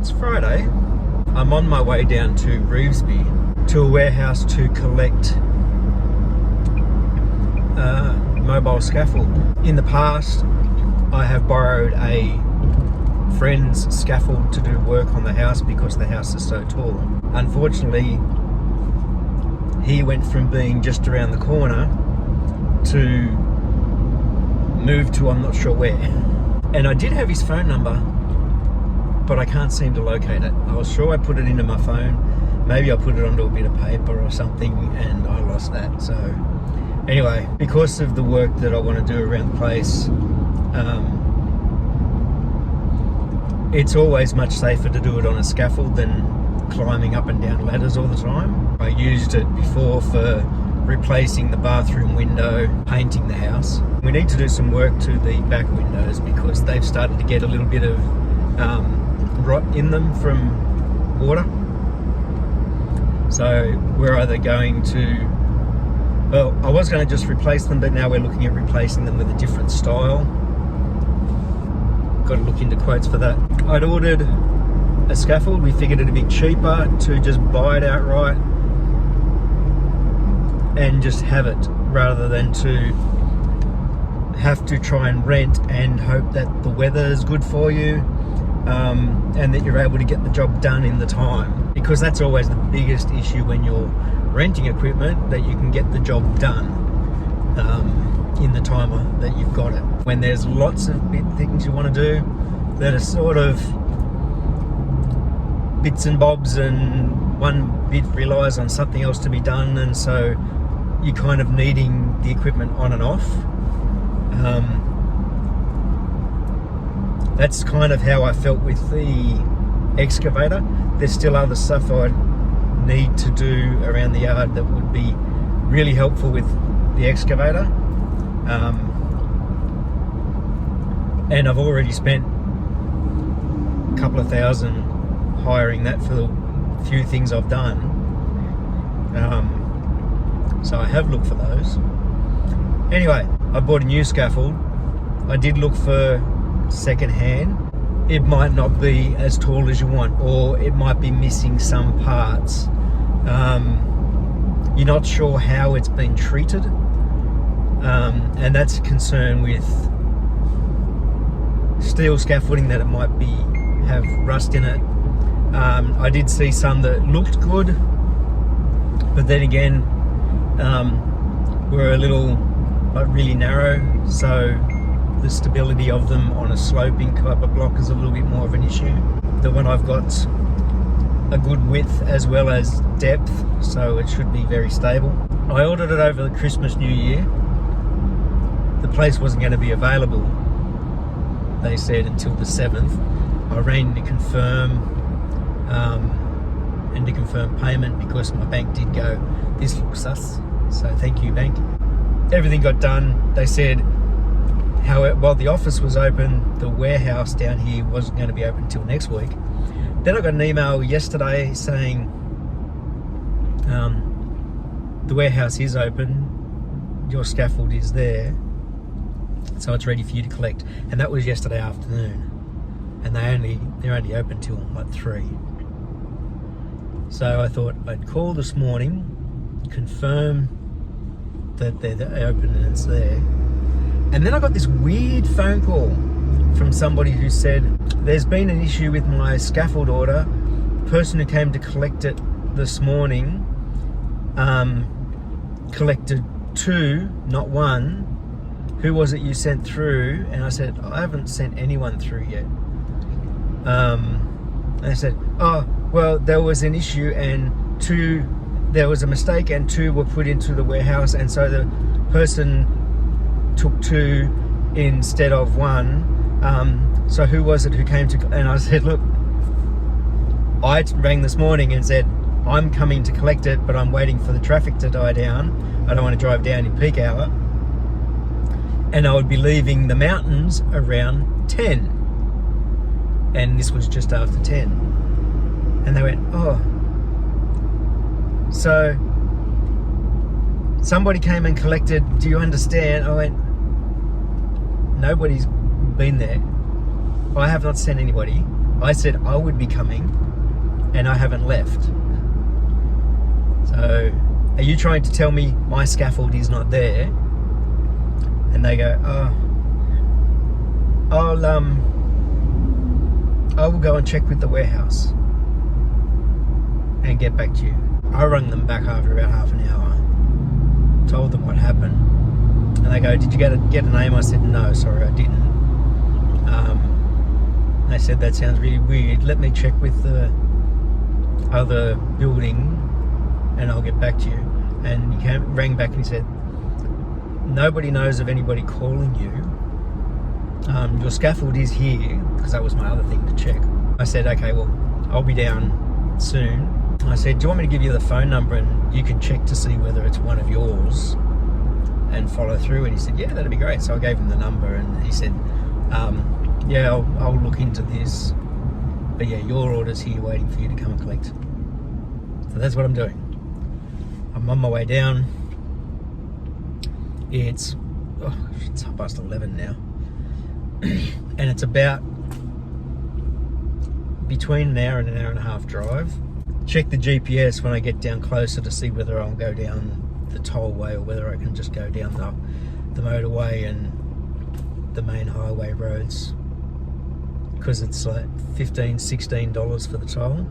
It's Friday. I'm on my way down to Revesby to a warehouse to collect mobile scaffold. In the past, I have borrowed a friend's scaffold to do work on the house because the house is so tall. Unfortunately, he went from being just around the corner to move to I'm not sure where. And I did have his phone number, but I can't seem to locate it. I was sure I put it into my phone. Maybe I put it onto a bit of paper or something and I lost that. So anyway, because of the work that I want to do around the place, it's always much safer to do it on a scaffold than climbing up and down ladders all the time. I used it before for replacing the bathroom window, painting the house. We need to do some work to the back windows because they've started to get a little bit of rot in them from water. So we're either going to, well, I was going to just replace them, but now we're looking at replacing them with a different style. Got to look into quotes for that. I'd ordered a scaffold. We figured it'd be cheaper to just buy it outright and just have it rather than to have to try and rent and hope that the weather is good for you and that you're able to get the job done in the time, because that's always the biggest issue when you're renting equipment, that you can get the job done in the timer that you've got it. When there's lots of things you want to do that are sort of bits and bobs and one bit relies on something else to be done, and so you're kind of needing the equipment on and off. That's kind of how I felt with the excavator. There's still other stuff I need to do around the yard that would be really helpful with the excavator. And I've already spent a couple of thousand hiring that for the few things I've done. So I have looked for those. Anyway, I bought a new scaffold. I did look for second hand. It might not be as tall as you want, or it might be missing some parts. You're not sure how it's been treated, and that's a concern with steel scaffolding, that it might have rust in it. I did see some that looked good, but then again, were a little really narrow, so the stability of them on a sloping type of block is a little bit more of an issue. The one I've got a good width as well as depth, so it should be very stable. I ordered it over the Christmas New Year. The place wasn't going to be available, they said, until the 7th. I rang to confirm and to confirm payment, because my bank did go, this looks sus, so thank you, bank. Everything got done. They said, while the office was open, the warehouse down here wasn't going to be open until next week. Then I got an email yesterday saying the warehouse is open, your scaffold is there, so it's ready for you to collect. And that was yesterday afternoon, and they're only open till like 3. So I thought I'd call this morning, confirm that they're open and it's there. And then I got this weird phone call from somebody who said, there's been an issue with my scaffold order. The person who came to collect it this morning collected 2, not 1. Who was it you sent through? And I said, I haven't sent anyone through yet. And they said, oh, well, there was an issue and 2, there was a mistake and 2 were put into the warehouse, and so the person took 2 instead of 1. So who was it who came to? And I said, look, I rang this morning and said, I'm coming to collect it, but I'm waiting for the traffic to die down. I don't want to drive down in peak hour. And I would be leaving the mountains around 10. And this was just after 10. And they went, oh. So somebody came and collected, do you understand? I went, nobody's been there. I have not sent anybody. I said I would be coming, and I haven't left. So, are you trying to tell me my scaffold is not there? And they go, oh, I will go and check with the warehouse and get back to you. I rang them back after about half an hour, told them what happened, and they go, did you get a name? I said, no, sorry, I didn't. They said, that sounds really weird, let me check with the other building and I'll get back to you. And he rang back and he said, nobody knows of anybody calling you. Your scaffold is here, because that was my other thing to check. I said, okay, well, I'll be down soon. I said, do you want me to give you the phone number and you can check to see whether it's one of yours and follow through? And he said, yeah, that'd be great. So I gave him the number and he said, yeah, I'll look into this. But yeah, your order's here waiting for you to come and collect. So that's what I'm doing. I'm on my way down. It's 11:30 now. And it's about between an hour and a half drive. Check the GPS when I get down closer to see whether I'll go down the tollway or whether I can just go down the motorway and the main highway roads, because it's like $15-16 for the toll.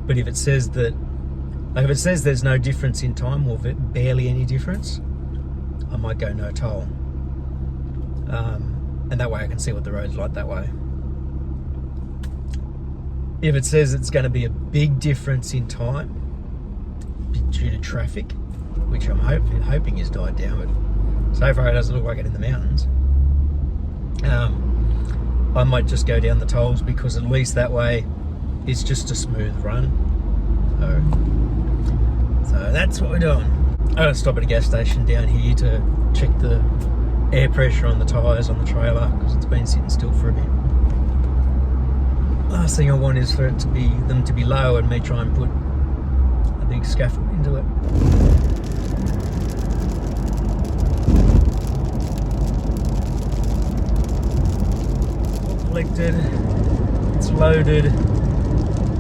But if it says that, like if it says there's no difference in time or barely any difference, I might go no toll. And that way I can see what the road's like that way. If it says it's going to be a big difference in time due to traffic, which I'm hoping has died down, but so far it doesn't look like it in the mountains, I might just go down the tolls, because at least that way it's just a smooth run. So that's what we're doing. I gotta stop at a gas station down here to check the air pressure on the tyres on the trailer, because it's been sitting still for a bit. Last thing I want is for them to be low and me try and put a big scaffold into it. All collected, it's loaded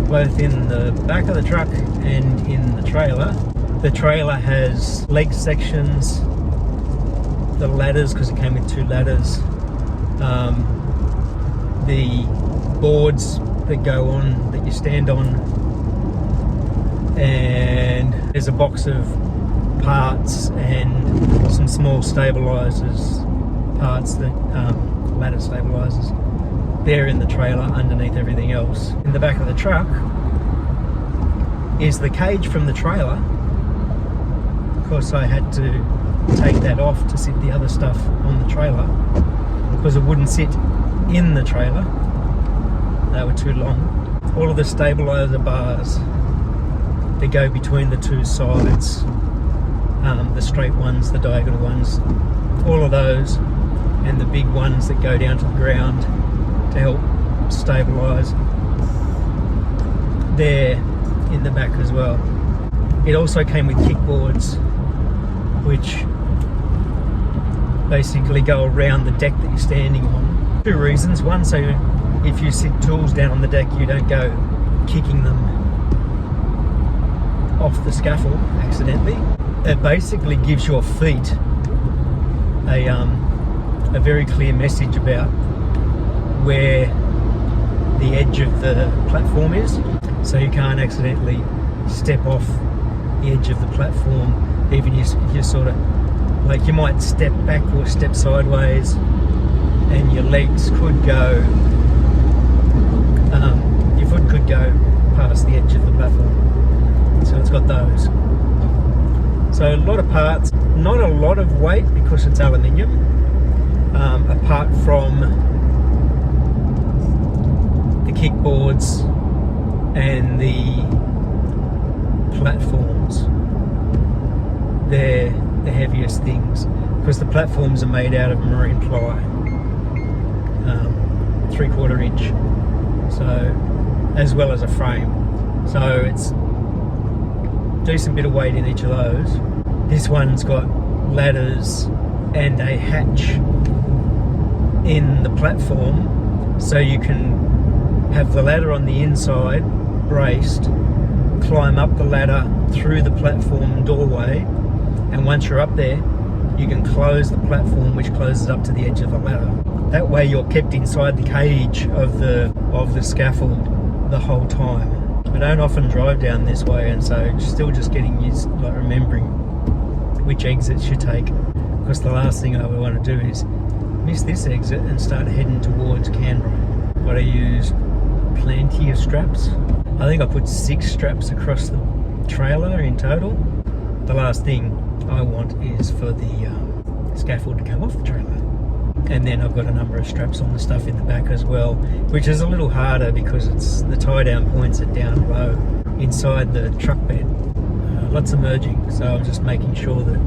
both in the back of the truck and in the trailer. The trailer has leg sections, the ladders, because it came with 2 ladders, the boards that go on, that you stand on, and there's a box of parts and some small stabilizers parts, that ladder stabilizers. They're in the trailer underneath everything else. In the back of the truck is the cage from the trailer. Of course, I had to take that off to sit the other stuff on the trailer, because it wouldn't sit in the trailer. They were too long. All of the stabilizer bars that go between the 2 sides, the straight ones, the diagonal ones, all of those, and the big ones that go down to the ground to help stabilize, they're in the back as well. It also came with kickboards, which basically go around the deck that you're standing on. 2 reasons. One, so if you sit tools down on the deck, you don't go kicking them off the scaffold accidentally. It basically gives your feet a very clear message about where the edge of the platform is, so you can't accidentally step off the edge of the platform, even if you're sort of, like, you might step back or step sideways and your legs could go, your foot could go past the edge of the platform. So it's got those. So a lot of parts, not a lot of weight because it's aluminium, apart from the kickboards and the platforms. They're the heaviest things, because the platforms are made out of marine ply, 3/4 inch, so, as well as a frame, so it's a decent bit of weight in each of those. This one's got ladders and a hatch in the platform, so you can have the ladder on the inside, braced, climb up the ladder through the platform doorway, and once you're up there, you can close the platform, which closes up to the edge of the ladder. That way you're kept inside the cage of the scaffold the whole time. I don't often drive down this way, and so still just getting used, like remembering which exits you take, because the last thing I would want to do is miss this exit and start heading towards Canberra. But I used plenty of straps. I think I put 6 straps across the trailer in total. The last thing I want is for the scaffold to come off the trailer. And then I've got a number of straps on the stuff in the back as well, which is a little harder because it's the tie down points are down low inside the truck bed. Lots of merging, so I'm just making sure that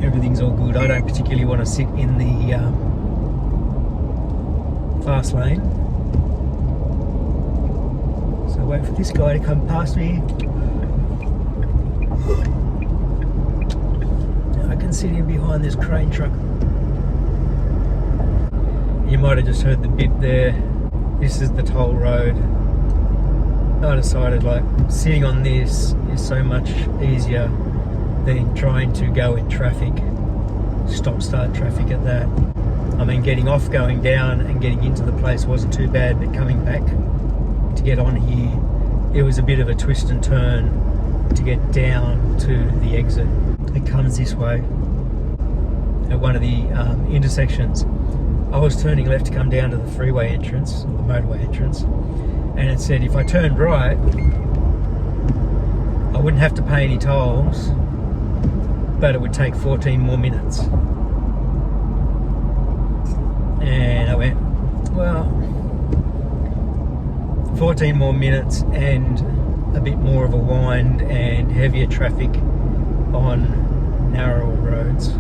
everything's all good. I don't particularly want to sit in the fast lane, so wait for this guy to come past me. I can sit in behind this crane truck. You might have just heard the beep there. This is the toll road. I decided like sitting on this is so much easier than trying to go in traffic, stop-start traffic at that. I mean, getting off, going down and getting into the place wasn't too bad, but coming back to get on here, it was a bit of a twist and turn to get down to the exit. It comes this way at one of the intersections. I was turning left to come down to the freeway entrance, or the motorway entrance, and it said if I turned right, I wouldn't have to pay any tolls, but it would take 14 more minutes. And I went, well, 14 more minutes and a bit more of a wind and heavier traffic on narrower roads.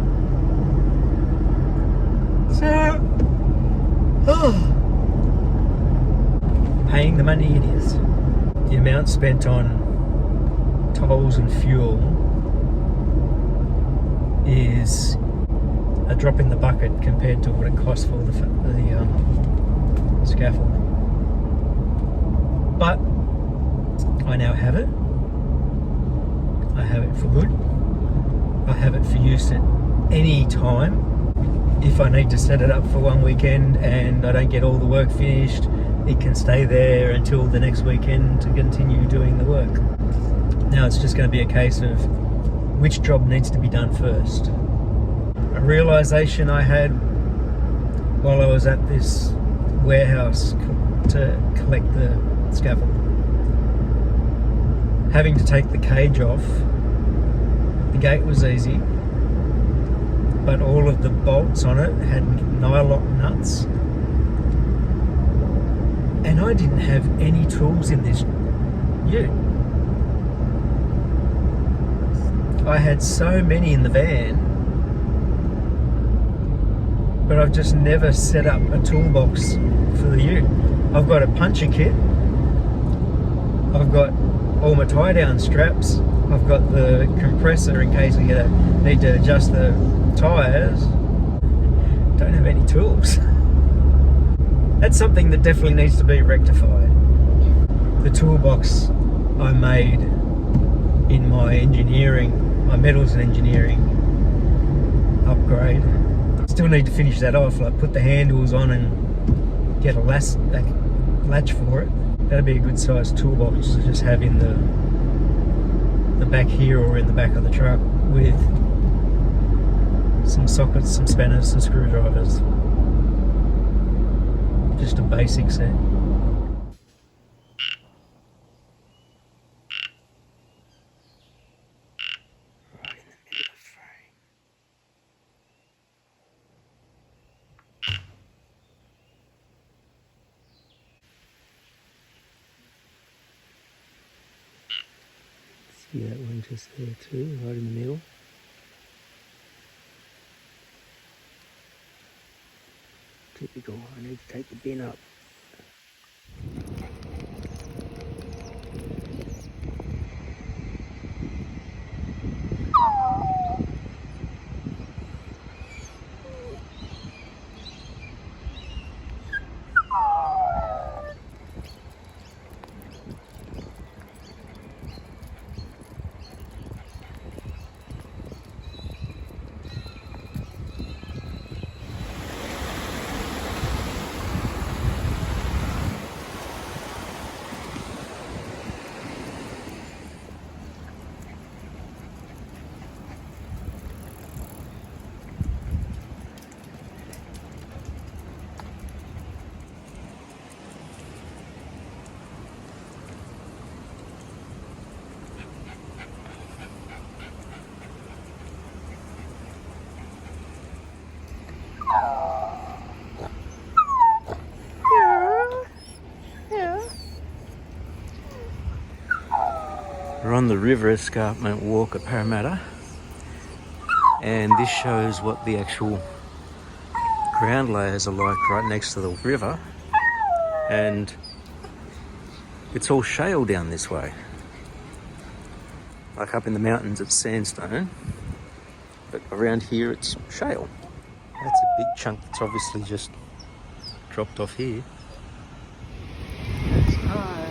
So, paying the money it is. The amount spent on tolls and fuel is a drop in the bucket compared to what it costs for the scaffold. But I now have it. I have it for good. I have it for use at any time. If I need to set it up for one weekend and I don't get all the work finished, it can stay there until the next weekend to continue doing the work. Now it's just going to be a case of which job needs to be done first. A realization I had while I was at this warehouse to collect the scaffold. Having to take the cage off, the gate was easy, but all of the bolts on it had nylock nuts, and I didn't have any tools in this ute. I had so many in the van, but I've just never set up a toolbox for the ute. I've got a puncher kit, I've got all my tie down straps, I've got the compressor in case we need to adjust the tyres. Don't have any tools. That's something that definitely needs to be rectified. The toolbox I made in my engineering, my metals and engineering upgrade. Still need to finish that off, like put the handles on and get a latch for it. That'd be a good sized toolbox to just have in the back here or in the back of the truck with some sockets, some spanners, some screwdrivers. Just a basic set. See that one just there too, right in the middle. Typical, I need to take the bin up. We're on the river escarpment walk at Parramatta, and this shows what the actual ground layers are like right next to the river, and it's all shale down this way. Like up in the mountains it's sandstone, but around here it's shale. That's a big chunk that's obviously just dropped off here. Hi.